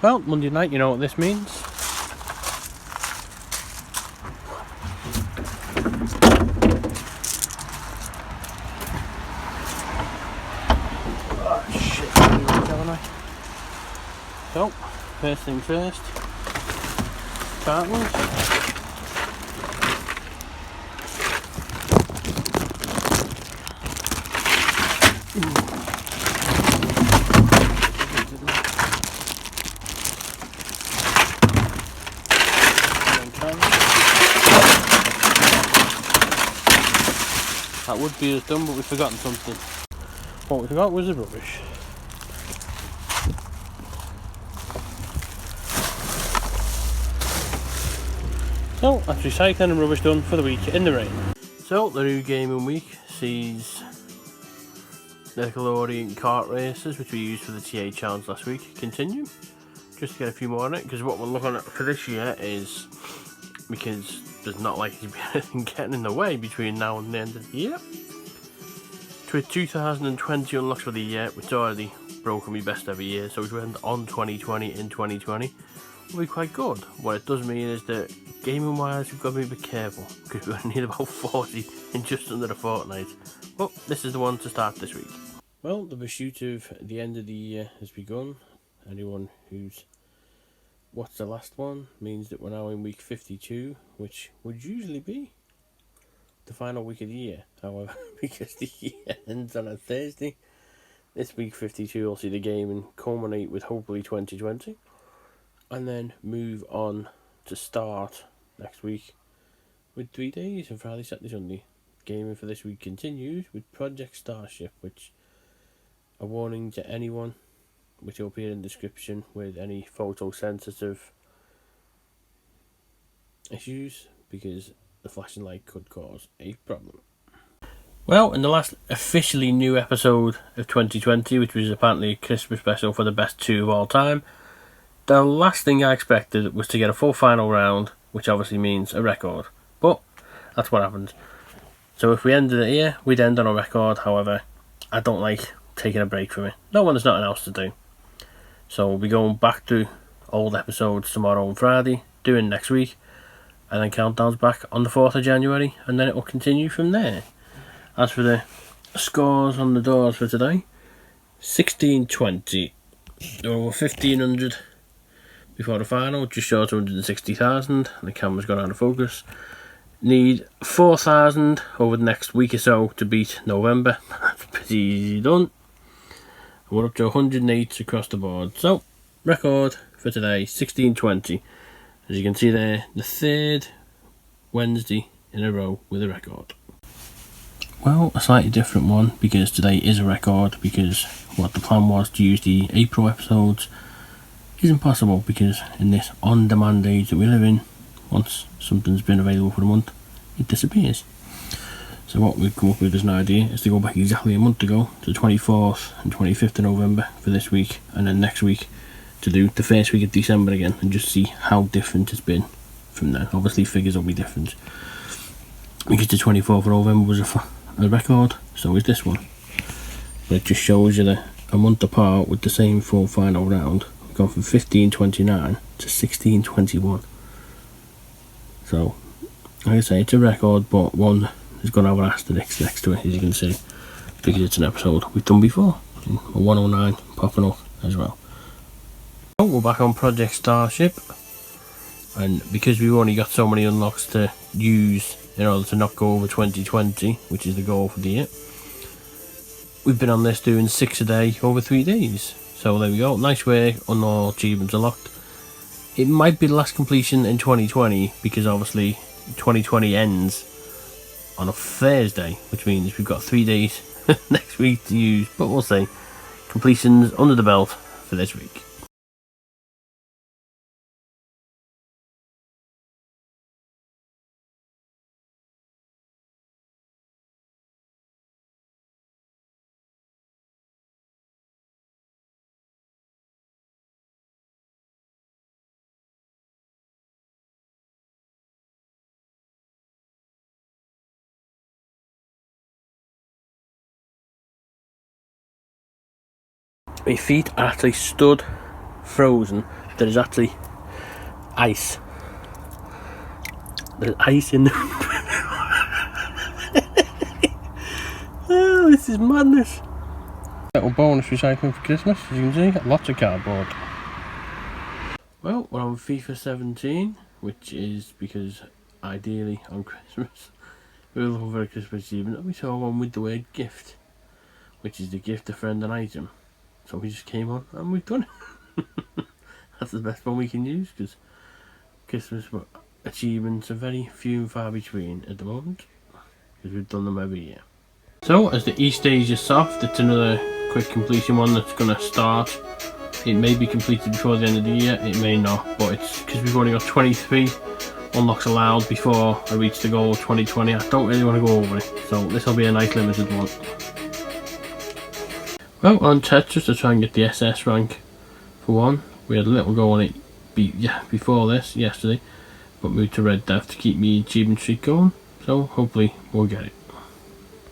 Well, Monday night, you know what this means. Oh shit, haven't I? So, first thing first, cartons. That would be us done, but we've forgotten something. What we forgot was the rubbish. So that's recycling and rubbish done for the week in the rain. So the new gaming week sees the Nickelodeon kart races, which we used for the TA challenge last week, continue. Just to get a few more on it, because what we're looking at for this year is, because there's not likely to be anything getting in the way between now and the end of the year. With 2020 unlocks for the year, it's already broken my best ever year, so if we went on 2020 in 2020, will be quite good. What it does mean is that gaming wise, we've got to be a bit careful, because we only need about 40 in just under a fortnight. But this is the one to start this week. Well, the pursuit of the end of the year has begun. Anyone who's watched the last one means that we're now in week 52, which would usually be the final week of the year. However, because the year ends on a Thursday, this week 52 will see the gaming culminate with hopefully 2020, and then move on to start next week with 3 days, and Friday, Saturday, Sunday. Gaming for this week continues with Project Starship, which a warning to anyone, which will appear in the description, with any photosensitive issues, because the flashing light could cause a problem. Well, in the last officially new episode of 2020, which was apparently a Christmas special for the best 2 of all time, the last thing I expected was to get a full final round, which obviously means a record. But that's what happened. So if we ended it here, we'd end on a record. However, I don't like taking a break from it. No one, there's nothing else to do. So we'll be going back to old episodes tomorrow and Friday, doing next week, and then countdown's back on the 4th of January, and then it will continue from there. As for the scores on the doors for today, 1620. There were 1500 before the final, just short of 160,000, and the camera's gone out of focus. Need 4,000 over the next week or so to beat November. That's pretty easy done. We're up to 108 across the board. So, record for today, 1620. As you can see there, the 3rd Wednesday in a row with a record. Well, a slightly different one, because today is a record, because what the plan was to use the April episodes isn't possible, because in this on-demand age that we live in, once something's been available for a month, it disappears. So what we've come up with as an idea is to go back exactly a month ago to the 24th and 25th of November for this week, and then next week to do the first week of December again, and just see how different it's been from there. Obviously figures will be different, because the 24th of November was a record, so is this one. But it just shows you that a month apart with the same full final round, we've gone from 1529 to 1621. So, like I say, it's a record, but one is going to have an asterisk next to it, as you can see, because it's an episode we've done before. And a 109 popping up as well. So we're back on Project Starship, and because we've only got so many unlocks to use in order to not go over 2020, which is the goal for the year, we've been on this doing 6 a day over 3 days. So there we go, nice work, on all achievements unlocked. It might be the last completion in 2020, because obviously 2020 ends on a Thursday, which means we've got 3 days next week to use, but we'll see. Completions under the belt for this week. My feet actually stood frozen there is actually ice. There's ice in the... Oh, this is madness. Little bonus recycling for Christmas, as you can see, lots of cardboard. Well, we're on FIFA 17, which is because ideally on Christmas we're looking for a Christmas achievement, and we saw one with the word gift, which is to gift a friend an item. So we just came on and we've done it. That's the best one we can use, because Christmas achievements are very few and far between at the moment, because we've done them every year. So as the East stage is soft, it's another quick completion one that's going to start. It may be completed before the end of the year, it may not, but it's because we've only got 23 unlocks allowed before I reach the goal of 2020. I don't really want to go over it, so this will be a nice limited one. Well, on Tetris to try and get the SS rank for one. We had a little go on it before this, yesterday, but moved to Red Death to keep me achievement streak going, so hopefully we'll get it.